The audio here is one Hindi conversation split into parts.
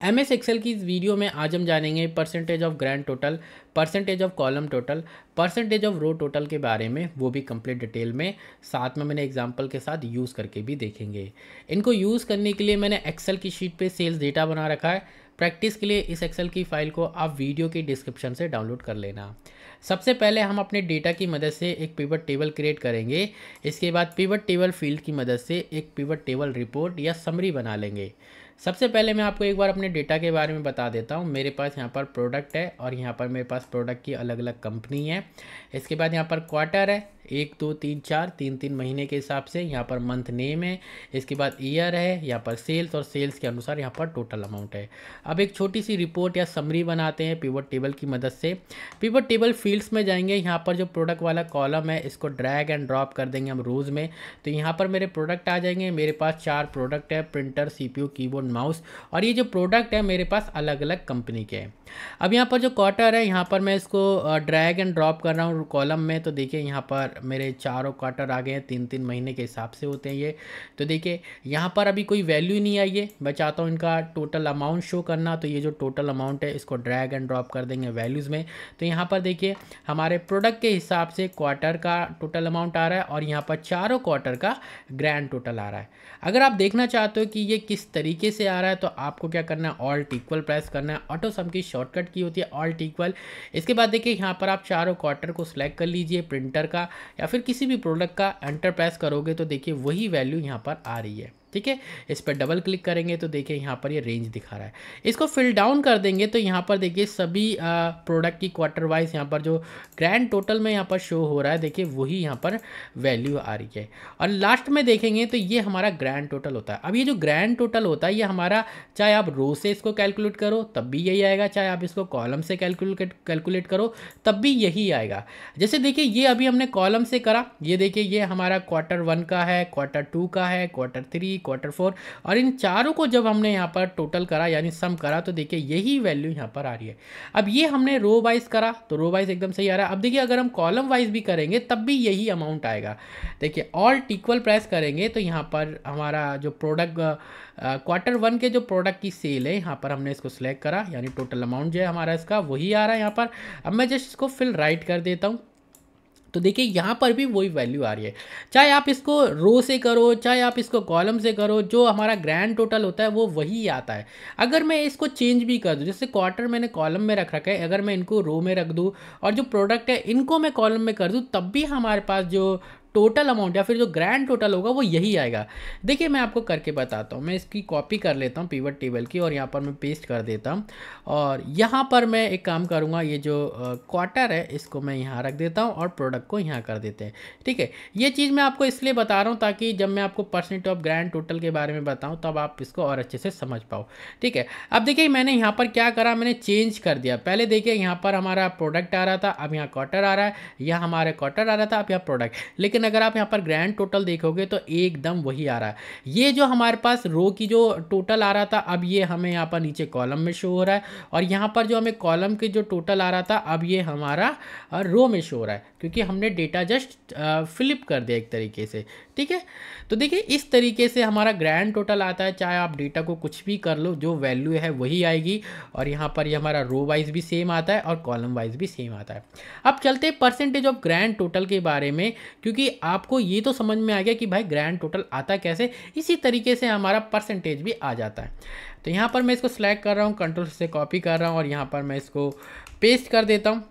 MS एक्सेल की इस वीडियो में आज हम जानेंगे percentage of grand total, percentage of column total, percentage of row total के बारे में, वो भी कंप्लीट डिटेल में। साथ में मैंने एग्जांपल के साथ यूज़ करके भी देखेंगे। इनको यूज़ करने के लिए मैंने एक्सेल की शीट पे सेल्स डेटा बना रखा है। प्रैक्टिस के लिए इस एक्सेल की फ़ाइल को आप वीडियो के डिस्क्रिप्शन से डाउनलोड कर लेना। सबसे पहले हम अपने डेटा की मदद से एक पिवट टेबल क्रिएट करेंगे। इसके बाद पिवट टेबल फील्ड की मदद से एक पिवट टेबल रिपोर्ट या समरी बना लेंगे। सबसे पहले मैं आपको एक बार अपने डेटा के बारे में बता देता हूँ। मेरे पास यहाँ पर प्रोडक्ट है और यहाँ पर मेरे पास प्रोडक्ट की अलग अलग कंपनी है। इसके बाद यहाँ पर क्वार्टर है, 1 2 3 4 3 महीने के हिसाब से। यहाँ पर मंथ नेम है। इसके बाद ईयर है, यहाँ पर सेल्स और सेल्स के अनुसार यहाँ पर टोटल अमाउंट है। अब एक छोटी सी रिपोर्ट या समरी बनाते हैं पिवट टेबल की मदद से। पिवट टेबल फील्ड्स में जाएंगे। यहाँ पर जो प्रोडक्ट वाला कॉलम है इसको ड्रैग एंड ड्रॉप कर देंगे हम रोज़ में। तो यहाँ पर मेरे प्रोडक्ट आ जाएंगे। मेरे पास 4 प्रोडक्ट है, प्रिंटर, CPU, कीबोर्ड, माउस। और ये जो प्रोडक्ट है मेरे पास अलग अलग कंपनी के हैं। अब यहाँ पर जो क्वार्टर है, यहाँ पर मैं इसको ड्रैग एंड ड्रॉप कर रहा हूँ कॉलम में। तो देखिए यहाँ पर मेरे चारों क्वार्टर आ गए हैं, 3 महीने के हिसाब से होते हैं ये। तो देखिए यहाँ पर अभी कोई वैल्यू नहीं आई है। मैं चाहता हूँ इनका टोटल अमाउंट शो करना। तो ये जो टोटल अमाउंट है इसको ड्रैग एंड ड्रॉप कर देंगे वैल्यूज़ में। तो यहाँ पर देखिए हमारे प्रोडक्ट के हिसाब से क्वार्टर का टोटल अमाउंट आ रहा है और यहाँ पर चारों क्वार्टर का ग्रैंड टोटल आ रहा है। अगर आप देखना चाहते हो कि ये किस तरीके से आ रहा है तो आपको क्या करना है, ऑल्ट इक्वल प्रेस करना है। ऑटो सम की शॉर्टकट की होती है ऑल्ट इक्वल। इसके बाद देखिए यहाँ पर आप चारों क्वार्टर को सिलेक्ट कर लीजिए, प्रिंटर का या फिर किसी भी प्रोडक्ट का। एंटर प्रेस करोगे तो देखिए वही वैल्यू यहाँ पर आ रही है। ठीक है, इस पर डबल क्लिक करेंगे तो देखिए यहाँ पर ये रेंज दिखा रहा है। इसको फिल डाउन कर देंगे तो यहाँ पर देखिए सभी प्रोडक्ट की क्वार्टर वाइज यहाँ पर जो ग्रैंड टोटल में यहाँ पर शो हो रहा है, देखिए वही यहाँ पर वैल्यू आ रही है। और लास्ट में देखेंगे तो ये हमारा ग्रैंड टोटल होता है। अब ये जो ग्रैंड टोटल होता है ये हमारा, चाहे आप रो से इसको कैलकुलेट करो तब भी यही आएगा, चाहे आप इसको कॉलम से कैलकुलेट करो तब भी यही आएगा। जैसे देखिए ये अभी हमने कॉलम से करा, ये देखिए ये हमारा Q1 का है, Q2 का है, Q3, Q4। और इन चारों को जब हमने यहाँ पर टोटल करा यानी सम करा तो देखिए यही वैल्यू यहाँ पर आ रही है। अब ये हमने रो वाइज करा तो रो वाइज एकदम सही आ रहा है। अब देखिए अगर हम कॉलम वाइज भी करेंगे तब भी यही अमाउंट आएगा। देखिए ऑल्ट इक्वल प्रेस करेंगे तो यहाँ पर हमारा जो प्रोडक्ट Q1 के जो प्रोडक्ट की सेल है यहाँ पर हमने इसको सिलेक्ट करा यानी टोटल अमाउंट जो है हमारा इसका वही आ रहा है यहाँ पर। अब मैं जस्ट इसको फिल राइट कर देता हूँ तो देखिए यहाँ पर भी वही वैल्यू आ रही है। चाहे आप इसको रो से करो चाहे आप इसको कॉलम से करो, जो हमारा ग्रैंड टोटल होता है वो वही आता है। अगर मैं इसको चेंज भी कर दूँ, जैसे क्वार्टर मैंने कॉलम में रख रखा है, अगर मैं इनको रो में रख दूँ और जो प्रोडक्ट है इनको मैं कॉलम में कर दूँ तब भी हमारे पास जो टोटल अमाउंट या फिर जो ग्रैंड टोटल होगा वो यही आएगा। देखिए मैं आपको करके बताता हूँ। मैं इसकी कॉपी कर लेता हूँ पिवट टेबल की और यहाँ पर मैं पेस्ट कर देता हूँ। और यहाँ पर मैं एक काम करूँगा, ये जो क्वार्टर है इसको मैं यहाँ रख देता हूँ और प्रोडक्ट को यहाँ कर देते हैं। ठीक है, ये चीज़ मैं आपको इसलिए बता रहा हूँ ताकि जब मैं आपको परसेंट ऑफ ग्रैंड टोटल के बारे में बताऊँ तब आप इसको और अच्छे से समझ पाओ। ठीक है, अब देखिए मैंने यहाँ पर क्या करा, मैंने चेंज कर दिया। पहले देखिए यहाँ पर हमारा प्रोडक्ट आ रहा था, अब यहाँ क्वार्टर आ रहा है, यहाँ हमारे क्वार्टर आ रहा था, अब यहाँ प्रोडक्ट। लेकिन अगर आप यहाँ पर ग्रैंड टोटल देखोगे तो एकदम वही आ रहा है। ये जो हमारे पास रो की जो टोटल आ रहा था अब ये हमें यहाँ पर नीचे कॉलम में शो हो रहा है, और यहाँ पर जो हमें कॉलम के जो टोटल आ रहा था अब ये हमारा रो में शो हो रहा है, क्योंकि हमने डेटा जस्ट फ्लिप कर दिया एक तरीके से। ठीक है, तो देखिए इस तरीके से हमारा ग्रैंड टोटल आता है। चाहे आप डेटा को कुछ भी कर लो, जो वैल्यू है वही आएगी। और यहाँ पर ये हमारा रो वाइज भी सेम आता है और कॉलम वाइज भी सेम आता है। अब चलते हैं परसेंटेज ऑफ ग्रैंड टोटल के बारे में, क्योंकि आपको ये तो समझ में आ गया कि भाई ग्रैंड टोटल आता कैसे, इसी तरीके से हमारा परसेंटेज भी आ जाता है। तो यहाँ पर मैं इसको सिलेक्ट कर रहा हूँ, कंट्रोल से कॉपी कर रहा हूँ और यहाँ पर मैं इसको पेस्ट कर देता हूँ।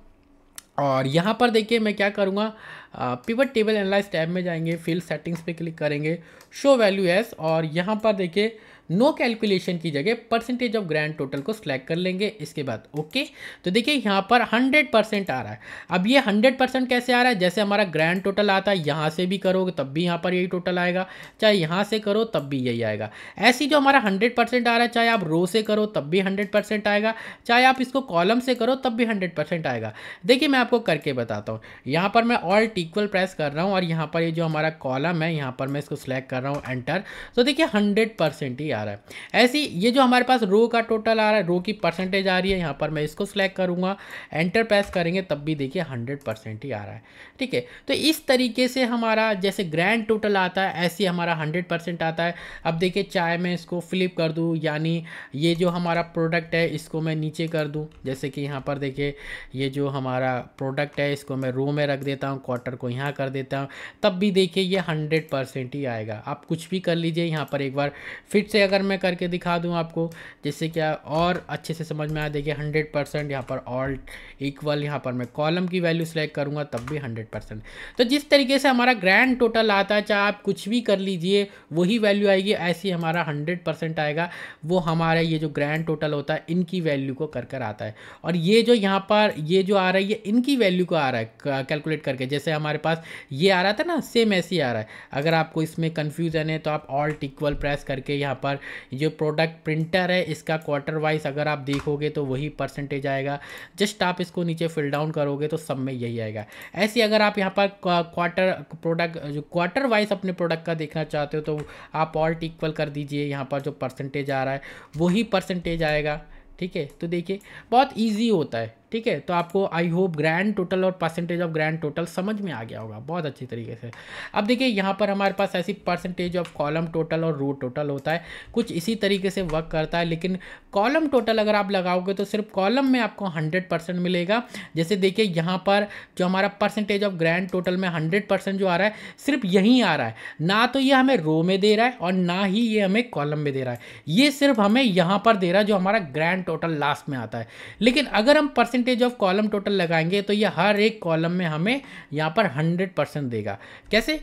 और यहाँ पर देखिए मैं क्या करूँगा, पिवट टेबल एनालाइज टैब में जाएंगे, फील्ड सेटिंग्स पे क्लिक करेंगे, शो वैल्यू एस, और यहाँ पर देखिए नो कैलकुलेशन की जगह परसेंटेज ऑफ ग्रैंड टोटल को सिलेक्ट कर लेंगे। इसके बाद ओके, तो देखिए यहाँ पर 100% आ रहा है। अब ये 100% कैसे आ रहा है, जैसे हमारा ग्रैंड टोटल आता है यहाँ से भी करोगे तब भी यहाँ पर यही टोटल आएगा, चाहे यहाँ से करो तब भी यही आएगा। ऐसी जो हमारा 100% आ रहा है, चाहे आप रो से करो तब भी 100% आएगा, चाहे आप इसको कॉलम से करो तब भी 100% आएगा। देखिए मैं आपको करके बताता हूँ। यहाँ पर मैं ऑल्ट इक्वल प्रेस कर रहा हूँ और यहाँ पर ये जो हमारा कॉलम है यहाँ पर मैं इसको सिलेक्ट कर रहा हूँ, एंटर। तो देखिए 100% ही आ रहा है। ऐसे ये जो हमारे पास रो का टोटल आ रहा है, रो की परसेंटेज आ रही है, यहाँ पर मैं इसको सिलेक्ट करूँगा, एंटर प्रेस करेंगे तब भी देखिए 100% ही आ रहा है। ठीक है, तो इस तरीके से हमारा जैसे ग्रैंड टोटल आता है ऐसे हमारा 100% आता है। अब देखिए चाहे मैं इसको फ्लिप कर दूँ, यानी ये जो हमारा प्रोडक्ट है इसको मैं नीचे कर दूँ, जैसे कि यहाँ पर देखिए ये जो हमारा प्रोडक्ट है इसको मैं रो में रख देता हूँ, क्वार्टर को यहाँ कर देता हूँ, तब भी देखिए ये 100% ही आएगा। आप कुछ भी कर लीजिए, यहाँ पर एक बार फिर से अगर मैं करके दिखा दूँ आपको, जिससे क्या और अच्छे से समझ में आ, देखिए 100%, यहाँ पर ऑल्ट इक्वल, यहाँ पर मैं कॉलम की वैल्यू सेलेक्ट करूँगा तब भी 100%। तो जिस तरीके से हमारा ग्रैंड टोटल आता है, चाहे आप कुछ भी कर लीजिए वही वैल्यू आएगी, ऐसे हमारा 100% आएगा। वो हमारा ये जो ग्रैंड टोटल होता है इनकी वैल्यू को कर आता है। और ये जो यहाँ पर ये जो आ रहा है ये इनकी वैल्यू को आ रहा है कैलकुलेट करके, जैसे हमारे पास ये आ रहा था ना, सेम ऐसे ही आ रहा है। अगर आपको इसमें कन्फ्यूजन है तो आप ऑल्ट इक्वल प्रेस करके यहाँ पर जो प्रोडक्ट प्रिंटर है इसका क्वार्टर वाइज अगर आप देखोगे तो वही परसेंटेज आएगा। जस्ट आप इसको नीचे फिल डाउन करोगे तो सब में यही आएगा। ऐसे अगर आप यहाँ पर क्वार्टर प्रोडक्ट जो क्वार्टर वाइज अपने प्रोडक्ट का देखना चाहते हो तो आप ऑल्ट इक्वल कर दीजिए, यहाँ पर जो परसेंटेज आ रहा है वही परसेंटेज आएगा। ठीक है, तो देखिए बहुत इजी होता है। ठीक है, तो आपको आई होप ग्रैंड टोटल और परसेंटेज ऑफ ग्रैंड टोटल समझ में आ गया होगा बहुत अच्छी तरीके से। अब देखिए यहाँ पर हमारे पास ऐसी परसेंटेज ऑफ कॉलम टोटल और रो टोटल होता है, कुछ इसी तरीके से वर्क करता है। लेकिन कॉलम टोटल अगर आप लगाओगे तो सिर्फ कॉलम में आपको 100% मिलेगा। जैसे देखिए यहाँ पर जो हमारा परसेंटेज ऑफ ग्रैंड टोटल में 100% जो आ रहा है सिर्फ यहीं आ रहा है, ना तो ये हमें रो में दे रहा है और ना ही ये हमें कॉलम में दे रहा है, ये सिर्फ हमें यहाँ पर दे रहा है जो हमारा ग्रैंड टोटल लास्ट में आता है। लेकिन अगर हम परसेंटेज ऑफ कॉलम टोटल लगाएंगे तो ये हर एक कॉलम में हमें यहाँ पर 100% देगा। कैसे?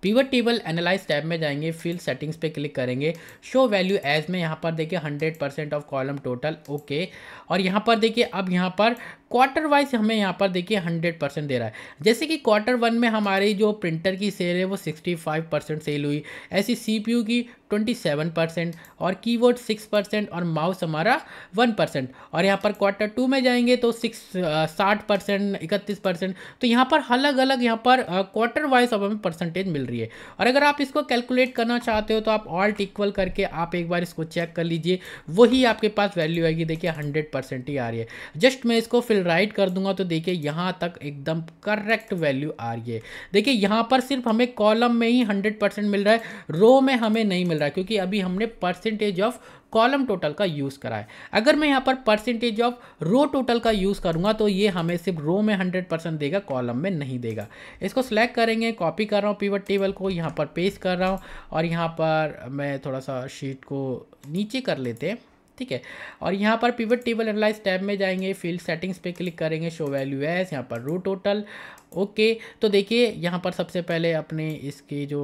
पिवट टेबल एनालाइज टैब में जाएंगे, फील्ड सेटिंग्स पे क्लिक करेंगे, शो वैल्यू एज में यहाँ पर देखिए 100% ऑफ कॉलम टोटल, ओके। और यहाँ पर देखिए अब यहाँ पर क्वार्टर वाइज हमें यहाँ पर देखिए 100% दे रहा है। जैसे कि क्वार्टर 1 में हमारी जो प्रिंटर की सेल है वो 65% सेल हुई, ऐसी CPU की 27% और कीबोर्ड 6% और माउस हमारा 1%। और यहाँ पर क्वार्टर 2 में जाएंगे तो 60%, 31%। तो यहाँ पर अलग अलग यहाँ पर क्वार्टर वाइज अब हमें परसेंटेज मिल रही है। और अगर आप इसको कैलकुलेट करना चाहते हो तो आप ऑल्ट इक्वल करके आप एक बार इसको चेक कर लीजिए, वही आपके पास वैल्यू आएगी। देखिए 100% ही आ रही है। जस्ट मैं इसको फिल राइट कर दूंगा तो देखिए यहाँ तक एकदम करेक्ट वैल्यू आ रही है। देखिए यहाँ पर सिर्फ हमें कॉलम में ही 100% मिल रहा है, रो में हमें नहीं मिल रहा है, क्योंकि अभी हमने परसेंटेज ऑफ कॉलम टोटल का यूज़ करा है। अगर मैं यहाँ पर परसेंटेज ऑफ रो टोटल का यूज़ करूँगा तो ये हमें सिर्फ रो में 100% देगा, कॉलम में नहीं देगा। इसको सिलेक्ट करेंगे, कॉपी कर रहा हूँ पिवट टेबल को, यहाँ पर पेस्ट कर रहा हूँ और यहाँ पर मैं थोड़ा सा शीट को नीचे कर लेते हैं। ठीक है, और यहाँ पर पिवट टेबल एनालाइज टैब में जाएंगे, फील्ड सेटिंग्स पे क्लिक करेंगे, शो वैल्यू एज, यहाँ पर रो टोटल, ओके। तो देखिए यहाँ पर सबसे पहले अपने इसकी जो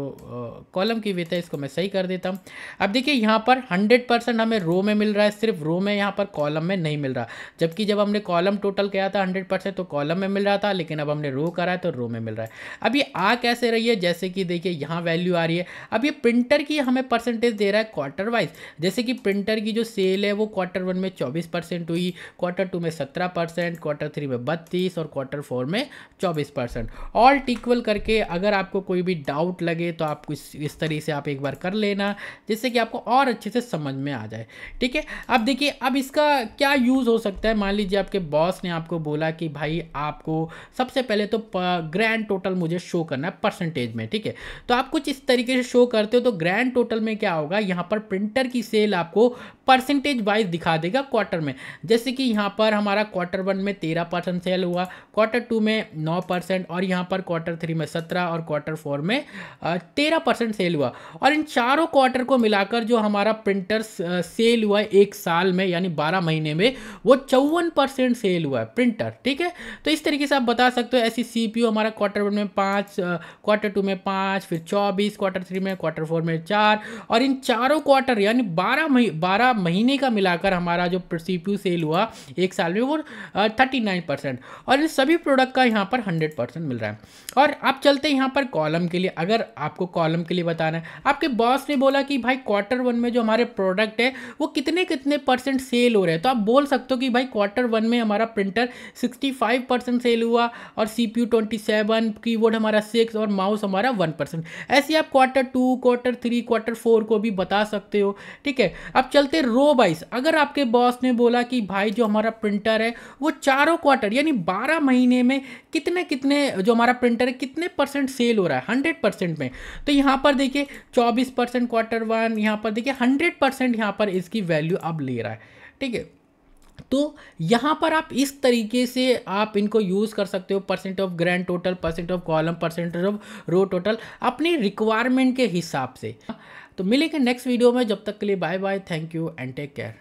कॉलम की विड्थ है इसको मैं सही कर देता हूँ। अब देखिए यहाँ पर 100% हमें रो में मिल रहा है, सिर्फ रो में, यहाँ पर कॉलम में नहीं मिल रहा। जबकि जब हमने कॉलम टोटल किया था 100% तो कॉलम में मिल रहा था, लेकिन अब हमने रो करा है तो रो में मिल रहा है। अब ये आ कैसे रही है? जैसे कि देखिए यहाँ वैल्यू आ रही है, अब ये प्रिंटर की हमें परसेंटेज दे रहा है क्वार्टर वाइज। जैसे कि प्रिंटर की जो सेल है वो क्वार्टर 1 में 24% हुई, क्वार्टर 2 में 17%, क्वार्टर 3 में 32% और क्वार्टर 4 में 24%। ऑल्ट इक्वल करके अगर आपको कोई भी डाउट लगे तो आप इस तरीके से आप एक बार कर लेना, जिससे कि आपको और अच्छे से समझ में आ जाए। ठीक है, अब देखिए अब इसका क्या यूज़ हो सकता है। मान लीजिए आपके बॉस ने आपको बोला कि भाई आपको सबसे पहले तो ग्रैंड टोटल मुझे शो करना है परसेंटेज में। ठीक है, तो आप कुछ इस तरीके से शो करते हो तो ग्रैंड टोटल में क्या होगा, यहाँ पर प्रिंटर की सेल आपको परसेंटेज वाइज दिखा देगा क्वार्टर में। जैसे कि यहाँ पर हमारा क्वार्टर 1 में 13% सेल हुआ, क्वार्टर 2 में 9% और यहाँ पर क्वार्टर 3 में 17 और क्वार्टर 4 में 13% सेल हुआ। और इन चारों क्वार्टर को मिलाकर जो हमारा प्रिंटर सेल हुआ है एक साल में यानी 12 महीने में, वो 54% सेल हुआ है प्रिंटर। ठीक है, तो इस तरीके से आप बता सकते हो। ऐसी CPU हमारा क्वार्टर 1 में 5, क्वार्टर 2 में 5, फिर 24, क्वार्टर 3 में, क्वार्टर 4 में 4 और इन चारों क्वार्टर यानी 12 महीने का मिलाकर हमारा जो CPU सेल हुआ एक साल में वो 39%। और इन सभी प्रोडक्ट का यहाँ पर 100% मिल रहा है। और आप चलते हैं यहाँ पर कॉलम के लिए। अगर आपको कॉलम के लिए बताना है, आपके बॉस ने बोला कि भाई Q1 में जो हमारे प्रोडक्ट है वो कितने कितने % सेल हो रहे हैं, तो आप बोल सकते हो कि भाई Q1 में हमारा प्रिंटर 65% सेल हुआ और CPU 27, कीबोर्ड हमारा 6 और माउस हमारा 1%। ऐसे आप Q2, Q3, Q4 को भी बता सकते हो। ठीक है, अब चलते रो वाइज। अगर आपके बॉस ने बोला कि भाई जो हमारा प्रिंटर है वो चारों क्वार्टर यानी 12 महीने में कितने कितने जो हमारा प्रिंटर है कितने % सेल हो रहा है 100% में, तो यहाँ पर देखिए 24% Q1, यहाँ पर देखिए 100% यहाँ पर इसकी वैल्यू अब ले रहा है। ठीक है, तो यहाँ पर आप इस तरीके से आप इनको यूज़ कर सकते हो, % of grand total, % of column, % of row total, अपनी रिक्वायरमेंट के हिसाब से। तो मिलेंगे नेक्स्ट वीडियो में, जब तक के लिए bye bye, thank you and take care.